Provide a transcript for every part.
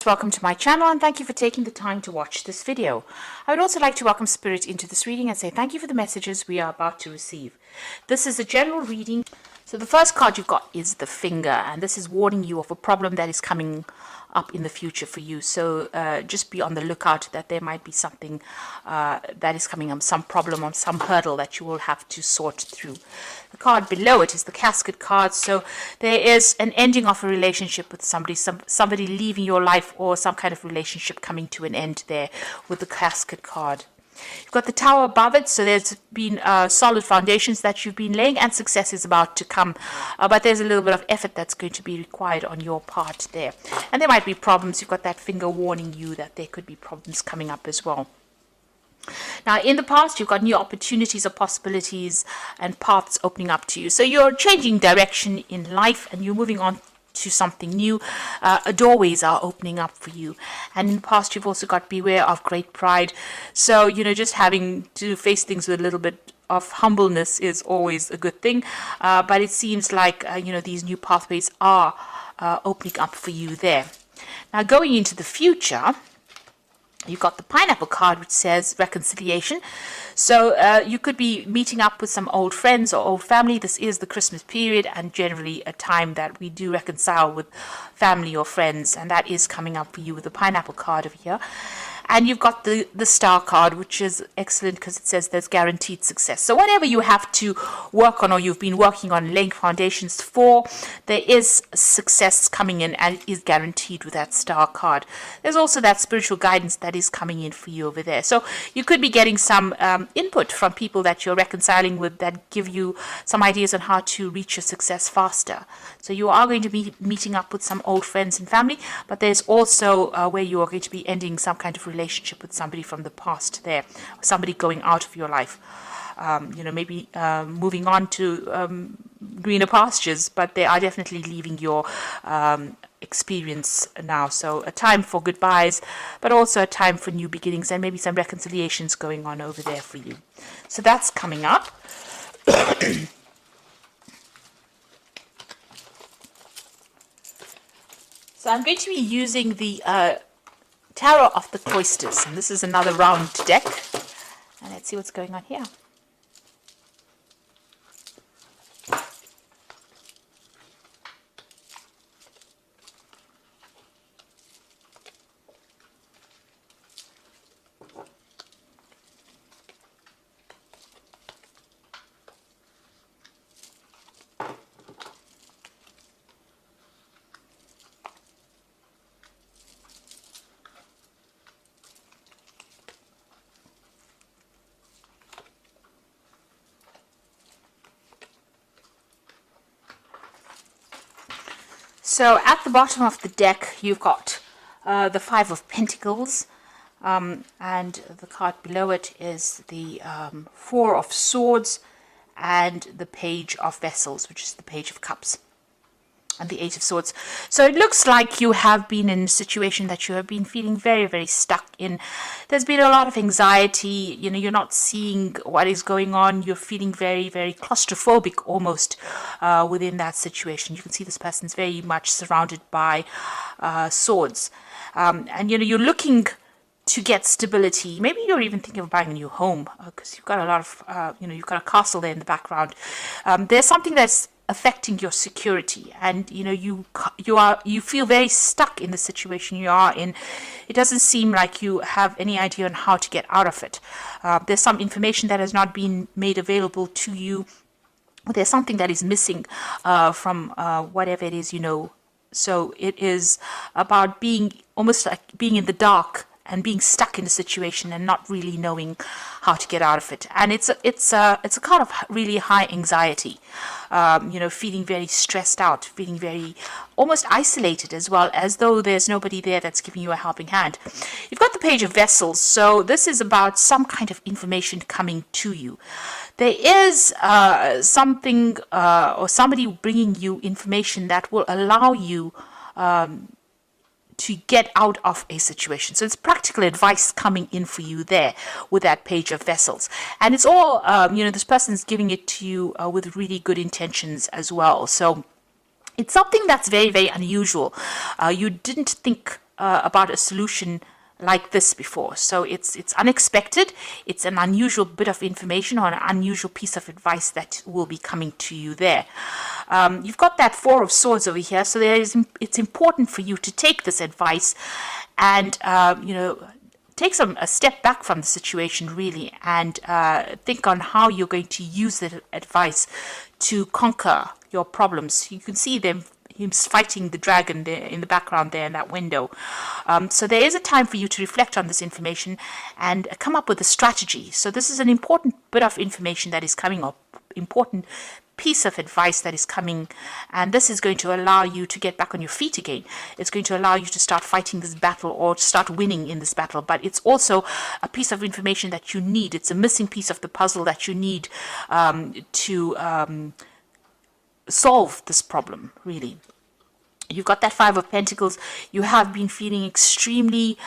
Welcome to my channel and thank you for taking the time to watch this video. I would also like to welcome Spirit into this reading and say thank you for the messages we are about to receive. This is a general reading. So the first card you've got is the finger, and this is warning you of a problem that is coming up in the future for you. So just be on the lookout that there might be something that is coming up, some problem or some hurdle that you will have to sort through. The card below it is the casket card. So there is an ending of a relationship with somebody, somebody leaving your life, or some kind of relationship coming to an end there with the casket card. You've got the tower above it, so there's been solid foundations that you've been laying, and success is about to come. But there's a little bit of effort that's going to be required on your part there. And there might be problems. You've got that finger warning you that there could be problems coming up as well. Now, in the past, you've got new opportunities or possibilities and paths opening up to you. So you're changing direction in life and you're moving on to something new. Doorways are opening up for you. And in the past, you've also got beware of great pride. So, just having to face things with a little bit of humbleness is always a good thing. But it seems like, these new pathways are opening up for you there. Now, going into the future, you've got the pineapple card, which says reconciliation. So you could be meeting up with some old friends or old family. This is the Christmas period and generally a time that we do reconcile with family or friends. And that is coming up for you with the pineapple card over here. And you've got the star card, which is excellent because it says there's guaranteed success. So whatever you have to work on or you've been working on laying foundations for, there is success coming in and it is guaranteed with that star card. There's also that spiritual guidance that is coming in for you over there. So you could be getting some input from people that you're reconciling with that give you some ideas on how to reach your success faster. So you are going to be meeting up with some old friends and family, but there's also where you are going to be ending some kind of relationship with somebody from the past there, somebody going out of your life, maybe moving on to greener pastures, but they are definitely leaving your experience now. So a time for goodbyes, but also a time for new beginnings and maybe some reconciliations going on over there for you. So that's coming up. So I'm going to be using the Tarot of the Cloisters, and this is another round deck, and let's see what's going on here. So at the bottom of the deck, you've got the Five of Pentacles, and the card below it is the Four of Swords and the Page of Vessels, which is the Page of Cups, and the Eight of Swords. So it looks like you have been in a situation that you have been feeling very, very stuck in. There's been a lot of anxiety. You're not seeing what is going on. You're feeling very, very claustrophobic almost within that situation. You can see this person's very much surrounded by swords. And, you're looking to get stability. Maybe you're even thinking of buying a new home because you've got a lot of, you've got a castle there in the background. There's something that's affecting your security, and you feel very stuck in the situation you are in. It doesn't seem like you have any idea on how to get out of it. There's some information that has not been made available to you. There's something that is missing from whatever it is. So it is about being almost like being in the dark and being stuck in a situation and not really knowing how to get out of it. And it's a kind of really high anxiety, feeling very stressed out, feeling very almost isolated as well, as though there's nobody there that's giving you a helping hand. You've got the Page of Vessels, so this is about some kind of information coming to you. There is something or somebody bringing you information that will allow you to get out of a situation. So it's practical advice coming in for you there with that Page of Vessels. And it's all, this person's giving it to you with really good intentions as well. So it's something that's very, very unusual. You didn't think about a solution like this before. So it's unexpected. It's an unusual bit of information or an unusual piece of advice that will be coming to you there. You've got that Four of Swords over here, so it's important for you to take this advice and take a step back from the situation really, and think on how you're going to use that advice to conquer your problems. You can see him fighting the dragon there in the background there in that window. So there is a time for you to reflect on this information and come up with a strategy. So this is an important bit of information that is coming up, important piece of advice that is coming, and this is going to allow you to get back on your feet again. It's going to allow you to start fighting this battle or to start winning in this battle, but it's also a piece of information that you need. It's a missing piece of the puzzle that you need to solve this problem, really. You've got that Five of Pentacles. You have been feeling extremely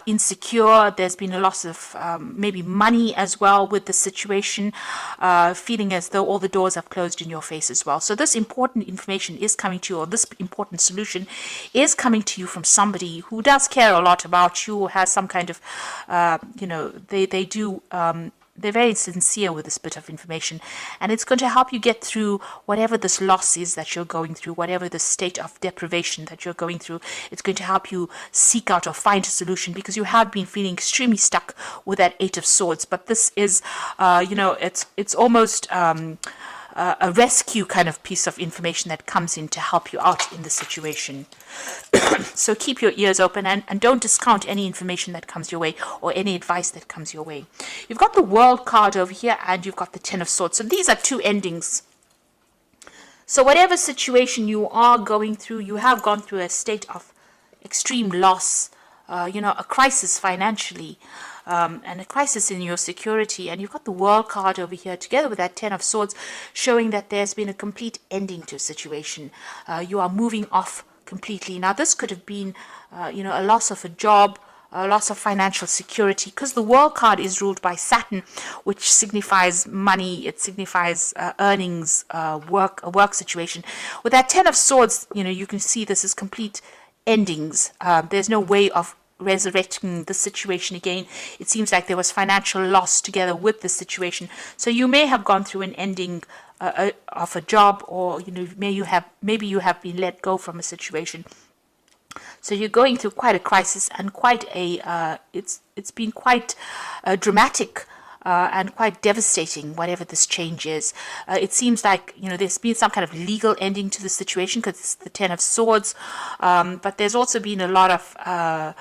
insecure. There's been a loss of maybe money as well with the situation, feeling as though all the doors have closed in your face as well. So this important information is coming to you, or this important solution is coming to you from somebody who does care a lot about you, has some kind of, they do they're very sincere with this bit of information, and it's going to help you get through whatever this loss is that you're going through, whatever the state of deprivation that you're going through. It's going to help you seek out or find a solution, because you have been feeling extremely stuck with that Eight of Swords. But this is, it's almost a rescue kind of piece of information that comes in to help you out in the situation. So keep your ears open and don't discount any information that comes your way or any advice that comes your way. You've got the World card over here, and you've got the Ten of Swords. So these are two endings. So whatever situation you are going through, you have gone through a state of extreme loss, a crisis financially, and a crisis in your security. And you've got the World card over here together with that Ten of Swords, showing that there's been a complete ending to a situation. You are moving off completely. Now this could have been a loss of a job, a loss of financial security, because the World card is ruled by Saturn, which signifies money. It signifies earnings, a work situation. With that Ten of Swords, you can see this is complete endings. There's no way of resurrecting the situation again. It seems like there was financial loss together with the situation. So you may have gone through an ending of a job, or maybe you have been let go from a situation. So you're going through quite a crisis and quite a it's been quite dramatic and quite devastating, whatever this change is. It seems like there's been some kind of legal ending to the situation, because it's the Ten of Swords, but there's also been a lot of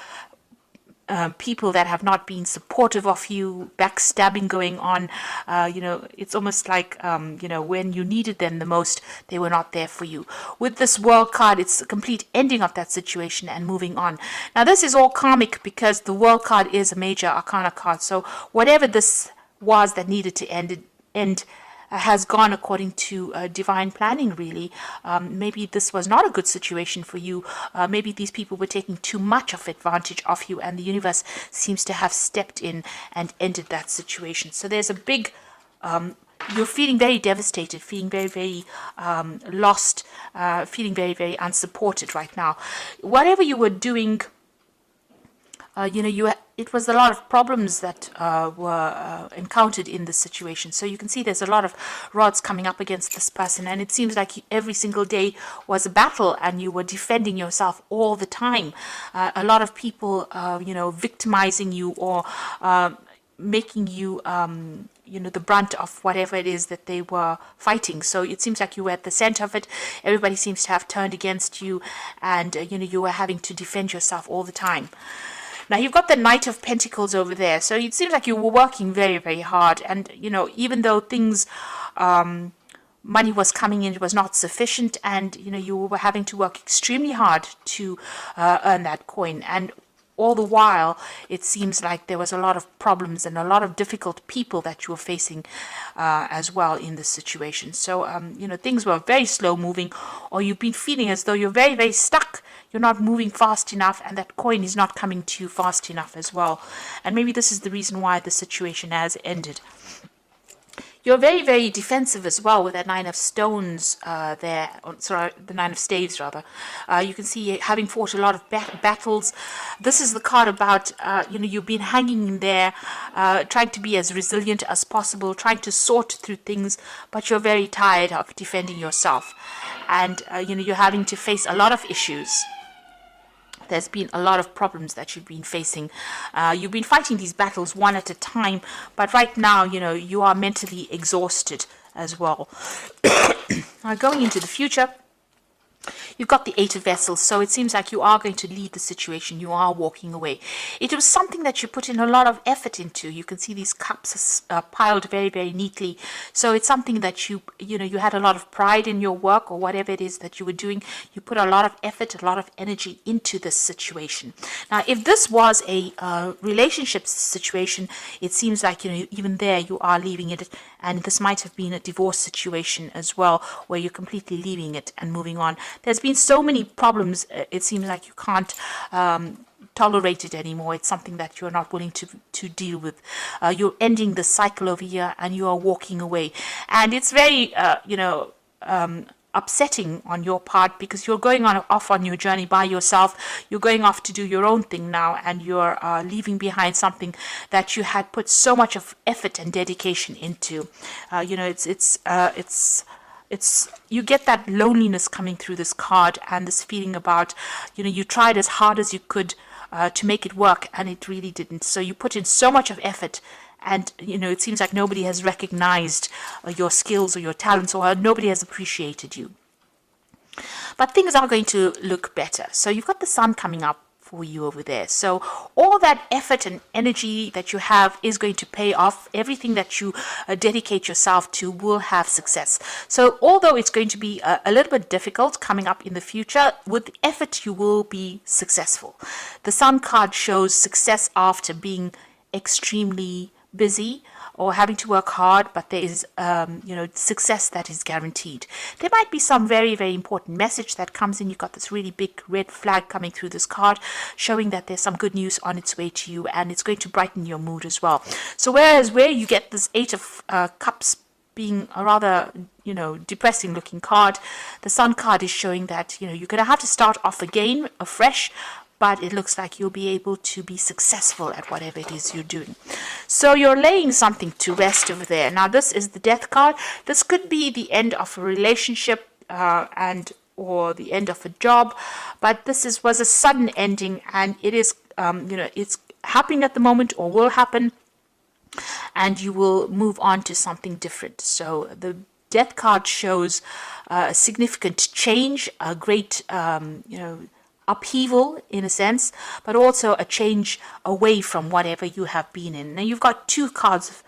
people that have not been supportive of you, backstabbing going on. It's almost like, when you needed them the most, they were not there for you. With this World card, it's a complete ending of that situation and moving on. Now, this is all karmic, because the World card is a major arcana card. So whatever this was that needed to end has gone according to divine planning, really. Maybe this was not a good situation for you. Maybe these people were taking too much of advantage of you, and the universe seems to have stepped in and ended that situation. So there's a big, you're feeling very devastated, feeling very, very lost, feeling very, very unsupported right now. Whatever you were doing, it was a lot of problems that were encountered in this situation. So you can see there's a lot of rods coming up against this person, and it seems like every single day was a battle, and you were defending yourself all the time. A lot of people, victimizing you or making you, the brunt of whatever it is that they were fighting. So it seems like you were at the center of it. Everybody seems to have turned against you, and you were having to defend yourself all the time. Now, you've got the Knight of Pentacles over there. So it seems like you were working very, very hard. And, even though things, money was coming in, it was not sufficient. And, you were having to work extremely hard to earn that coin. And all the while, it seems like there was a lot of problems and a lot of difficult people that you were facing as well in this situation. So, things were very slow moving, or you've been feeling as though you're very, very stuck. You're not moving fast enough, and that coin is not coming to you fast enough as well. And maybe this is the reason why the situation has ended. You're very, very defensive as well with that Nine of Stones there. Sorry, the Nine of Staves, rather. You can see having fought a lot of battles. This is the card about, you've been hanging in there, trying to be as resilient as possible, trying to sort through things, but you're very tired of defending yourself. And, you're having to face a lot of issues. There's been a lot of problems that you've been facing. You've been fighting these battles one at a time, but right now, you are mentally exhausted as well. Now, going into the future, you've got the Eight of Vessels, so it seems like you are going to leave the situation. You are walking away. It was something that you put in a lot of effort into. You can see these cups piled very, very neatly. So it's something that you had a lot of pride in your work or whatever it is that you were doing. You put a lot of effort, a lot of energy into this situation. Now, if this was a relationship situation, it seems like, even there you are leaving it. And this might have been a divorce situation as well, where you're completely leaving it and moving on. There's been so many problems, it seems like you can't tolerate it anymore. It's something that you're not willing to deal with. You're ending the cycle over here and you are walking away. And it's very, upsetting on your part, because you're going off on your journey by yourself. You're going off to do your own thing now, and you're leaving behind something that you had put so much of effort and dedication into. It's you get that loneliness coming through this card, and this feeling about, you tried as hard as you could to make it work, and it really didn't. So you put in so much of effort, and it seems like nobody has recognized your skills or your talents, or nobody has appreciated you. But things are going to look better. So you've got the sun coming up for you over there. So all that effort and energy that you have is going to pay off. Everything that you dedicate yourself to will have success. So although it's going to be a little bit difficult coming up in the future, with effort you will be successful. The sun card shows success after being extremely busy or having to work hard, but there is success that is guaranteed. There might be some very, very important message that comes in. You've got this really big red flag coming through this card, showing that there's some good news on its way to you, and it's going to brighten your mood as well. So whereas where you get this Eight of Cups being a rather depressing looking card, the Sun card is showing that you're going to have to start off again afresh, but it looks like you'll be able to be successful at whatever it is you're doing. So you're laying something to rest over there. Now, this is the Death card. This could be the end of a relationship or the end of a job, but this was a sudden ending, and it is, it's happening at the moment or will happen, and you will move on to something different. So the Death card shows a significant change, a great, upheaval in a sense, but also a change away from whatever you have been in. Now you've got two cards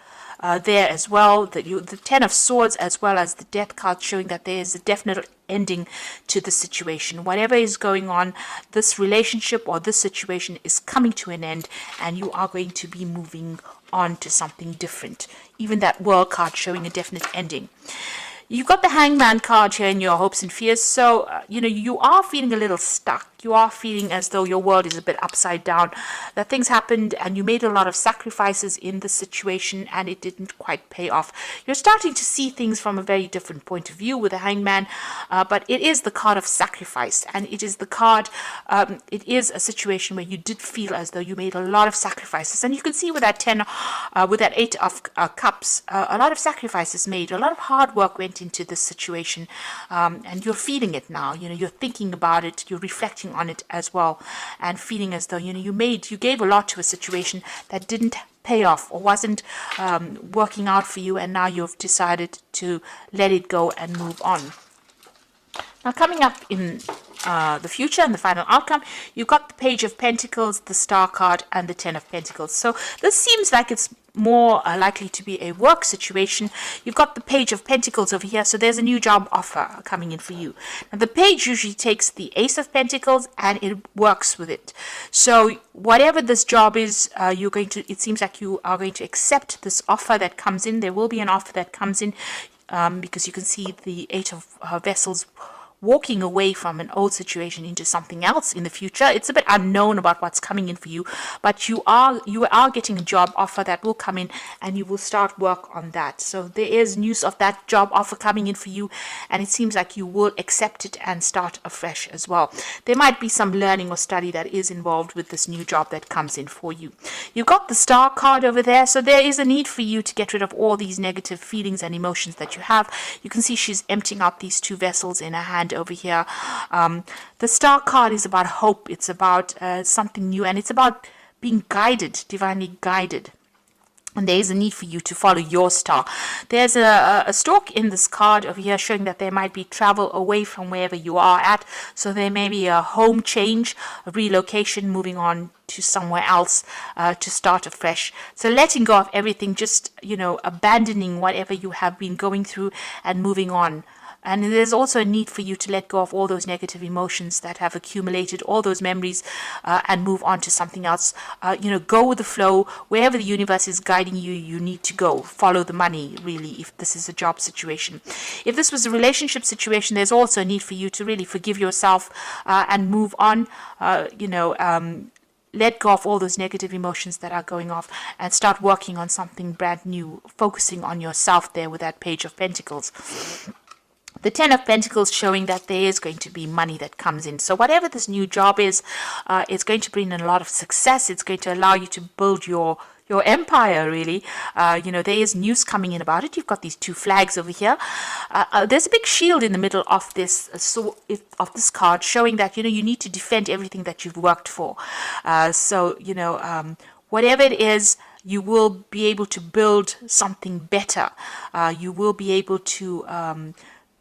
there as well, the Ten of Swords as well as the Death card, showing that there is a definite ending to the situation. Whatever is going on, this relationship or this situation is coming to an end, and you are going to be moving on to something different. Even that World card showing a definite ending. You've got the Hangman card here in your hopes and fears. So, you are feeling a little stuck. You are feeling as though your world is a bit upside down. That things happened and you made a lot of sacrifices in the situation and it didn't quite pay off. You're starting to see things from a very different point of view with the Hangman. But it is the card of sacrifice. And it is the card, it is a situation where you did feel as though you made a lot of sacrifices. And you can see with that with that Eight of Cups, a lot of sacrifices made. A lot of hard work went into this situation, and you're feeling it now. You're thinking about it, you're reflecting on it as well, and feeling as though you gave a lot to a situation that didn't pay off or wasn't working out for you, and now you've decided to let it go and move on. Now, coming up in the future and the final outcome, you've got the Page of Pentacles, the Star card, and the Ten of Pentacles. So this seems like it's more likely to be a work situation. You've got the Page of Pentacles over here, so there's a new job offer coming in for you. Now, the page usually takes the Ace of Pentacles and it works with it. So whatever this job is, it seems like you are going to accept this offer that comes in. There will be an offer that comes in, because you can see the Eight of Vessels walking away from an old situation into something else in the future. It's a bit unknown about what's coming in for you, but you are getting a job offer that will come in, and you will start work on that. So there is news of that job offer coming in for you, and it seems like you will accept it and start afresh as well. There might be some learning or study that is involved with this new job that comes in for you. You've got the Star card over there, so there is a need for you to get rid of all these negative feelings and emotions that you have. You can see she's emptying out these two vessels in her hand over here. The Star card is about hope. It's about something new, and it's about being guided, divinely guided. And there is a need for you to follow your star. There's a stalk in this card over here showing that there might be travel away from wherever you are at. So there may be a home change, a relocation, moving on to somewhere else to start afresh. So letting go of everything, just, abandoning whatever you have been going through and moving on. And there's also a need for you to let go of all those negative emotions that have accumulated, all those memories, and move on to something else. Go with the flow. Wherever the universe is guiding you, you need to go. Follow the money, really, if this is a job situation. If this was a relationship situation, there's also a need for you to really forgive yourself and move on. Let go of all those negative emotions that are going off and start working on something brand new, focusing on yourself there with that Page of Pentacles. The Ten of Pentacles showing that there is going to be money that comes in. So whatever this new job is, it's going to bring in a lot of success. It's going to allow you to build your empire, really. There is news coming in about it. You've got these two flags over here. There's a big shield in the middle of this of this card showing that, you need to defend everything that you've worked for. Whatever it is, you will be able to build something better. You will be able to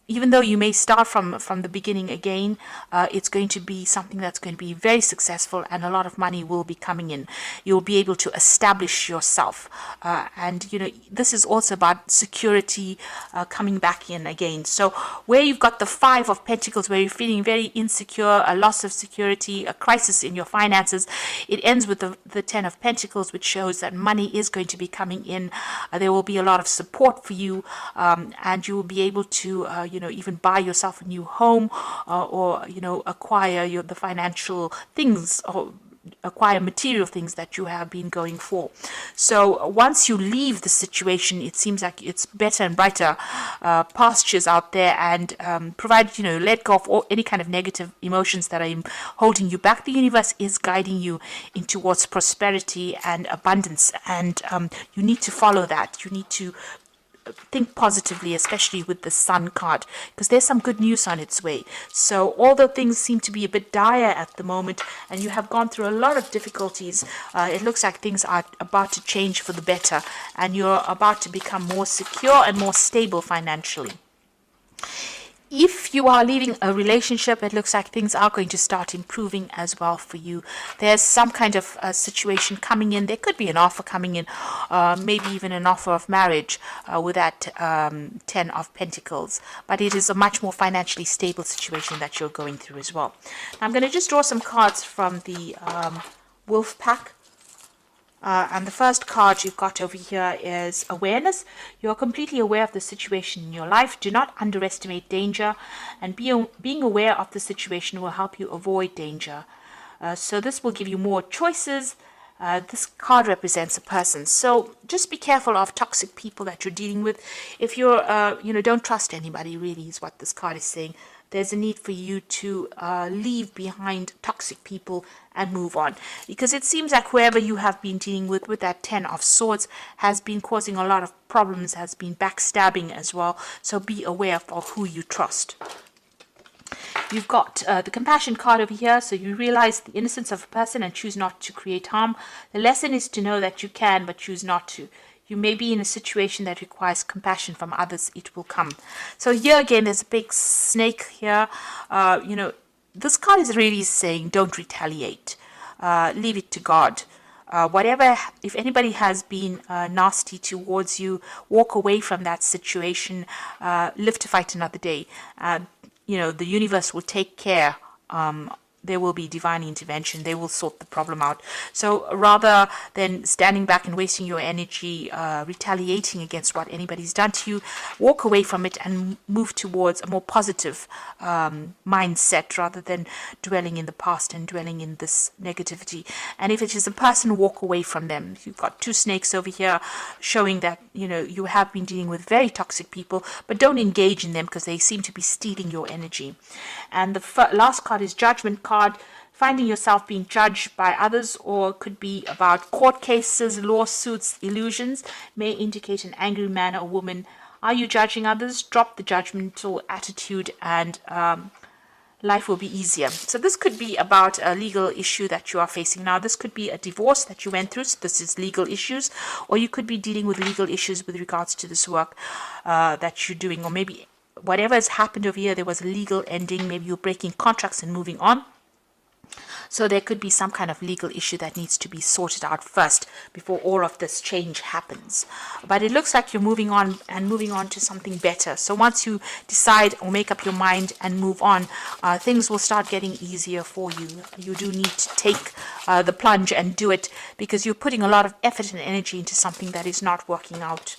even though you may start from the beginning again, it's going to be something that's going to be very successful, and a lot of money will be coming in. You'll be able to establish yourself. This is also about security coming back in again. So where you've got the Five of Pentacles, where you're feeling very insecure, a loss of security, a crisis in your finances, it ends with the Ten of Pentacles, which shows that money is going to be coming in. There will be a lot of support for you, and you will be able to even buy yourself a new home, or acquire the financial things, or acquire material things that you have been going for. So once you leave the situation, it seems like it's better and brighter pastures out there, and provided let go of any kind of negative emotions that are holding you back. The universe is guiding you in towards prosperity and abundance, and you need to follow that. You need to think positively, especially with the Sun card, because there's some good news on its way. So although things seem to be a bit dire at the moment, and you have gone through a lot of difficulties, it looks like things are about to change for the better, and you're about to become more secure and more stable financially. If you are leaving a relationship, it looks like things are going to start improving as well for you. There's some kind of situation coming in. There could be an offer coming in, maybe even an offer of marriage with that Ten of Pentacles. But it is a much more financially stable situation that you're going through as well. Now, I'm going to just draw some cards from the Wolf Pack. And the first card you've got over here is awareness. You're completely aware of the situation in your life. Do not underestimate danger, and being aware of the situation will help you avoid danger. So this will give you more choices. This card represents a person. So just be careful of toxic people that you're dealing with. If you're, don't trust anybody, really, is what this card is saying. There's a need for you to leave behind toxic people and move on, because it seems like whoever you have been dealing with that Ten of Swords has been causing a lot of problems, has been backstabbing as well. So be aware of who you trust. You've got the Compassion card over here, so you realize the innocence of a person and choose not to create harm. The lesson is to know that you can, but choose not to. You may be in a situation that requires compassion from others. It will come. So here again, there's a big snake here. This card is really saying don't retaliate. Leave it to God. If anybody has been nasty towards you, walk away from that situation. Live to fight another day. The universe will take care there will be divine intervention. They will sort the problem out. So rather than standing back and wasting your energy retaliating against what anybody's done to you, walk away from it and move towards a more positive mindset rather than dwelling in the past and dwelling in this negativity. And if it is a person, walk away from them. You've got two snakes over here showing that, you know, you have been dealing with very toxic people, but don't engage in them because they seem to be stealing your energy. And the last card is Judgment card. Finding yourself being judged by others, or could be about court cases, lawsuits, illusions, may indicate an angry man or woman. Are you judging others? Drop the judgmental attitude and life will be easier. So this could be about a legal issue that you are facing now. This could be a divorce that you went through. So this is legal issues, or you could be dealing with legal issues with regards to this work that you're doing, or maybe whatever has happened over here, there was a legal ending. Maybe you're breaking contracts and moving on. So there could be some kind of legal issue that needs to be sorted out first before all of this change happens. But it looks like you're moving on to something better. So once you decide or make up your mind and move on, things will start getting easier for you. You do need to take the plunge and do it, because you're putting a lot of effort and energy into something that is not working out.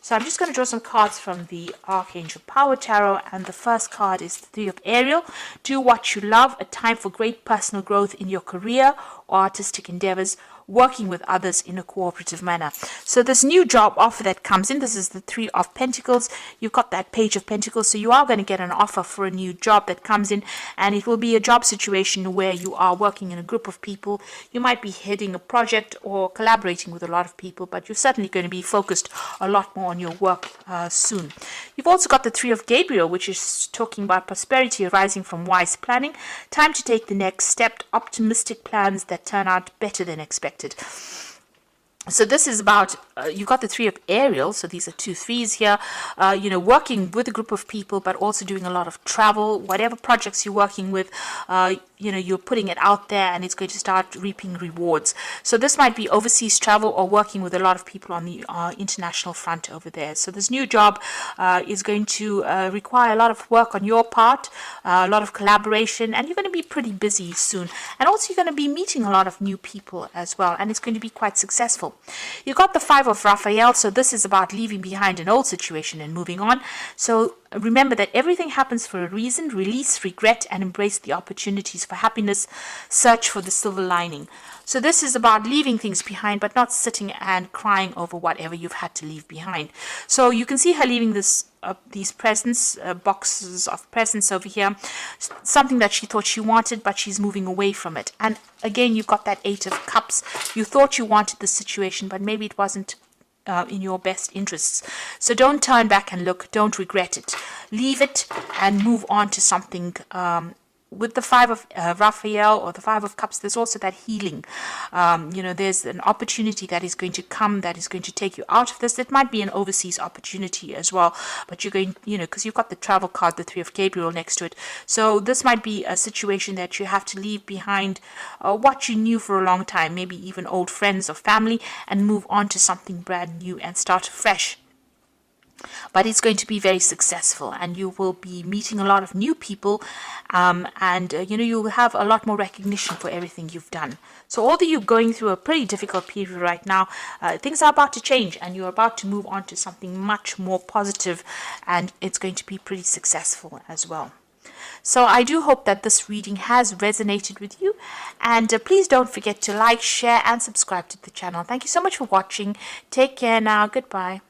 So I'm just going to draw some cards from the Archangel Power Tarot, and the first card is the Three of Ariel. Do what you love, a time for great personal growth in your career or artistic endeavors, working with others in a cooperative manner. So this new job offer that comes in, this is the Three of Pentacles. You've got that Page of Pentacles, so you are going to get an offer for a new job that comes in, and it will be a job situation where you are working in a group of people. You might be heading a project or collaborating with a lot of people, but you're certainly going to be focused a lot more on your work soon. You've also got the Three of Gabriel, which is talking about prosperity arising from wise planning. Time to take the next step, optimistic plans that turn out better than expected. So this is about, you've got the Three of Ariel, so these are 2 threes here, working with a group of people, but also doing a lot of travel. Whatever projects you're working with, you're putting it out there, and it's going to start reaping rewards. So this might be overseas travel or working with a lot of people on the international front over there. So this new job is going to require a lot of work on your part, a lot of collaboration, and you're going to be pretty busy soon. And also you're going to be meeting a lot of new people as well, and it's going to be quite successful. You got the Five of Raphael, so this is about leaving behind an old situation and moving on. So remember that everything happens for a reason. Release regret and embrace the opportunities for happiness. Search for the silver lining. So this is about leaving things behind, but not sitting and crying over whatever you've had to leave behind. So you can see her leaving these presents, boxes of presents over here, something that she thought she wanted, but she's moving away from it. And again, you've got that Eight of Cups. You thought you wanted the situation, but maybe it wasn't in your best interests. So don't turn back and look. Don't regret it. Leave it and move on to something. With the Five of Raphael or the Five of Cups, there's also that healing. There's an opportunity that is going to come, that is going to take you out of this. It might be an overseas opportunity as well, but you're going, because you've got the travel card, the Three of Gabriel next to it. So this might be a situation that you have to leave behind what you knew for a long time, maybe even old friends or family, and move on to something brand new and start fresh. But it's going to be very successful, and you will be meeting a lot of new people, you will have a lot more recognition for everything you've done. So although you're going through a pretty difficult period right now, things are about to change, and you're about to move on to something much more positive, and it's going to be pretty successful as well. So I do hope that this reading has resonated with you, and please don't forget to like, share and subscribe to the channel. Thank you so much for watching. Take care now. Goodbye.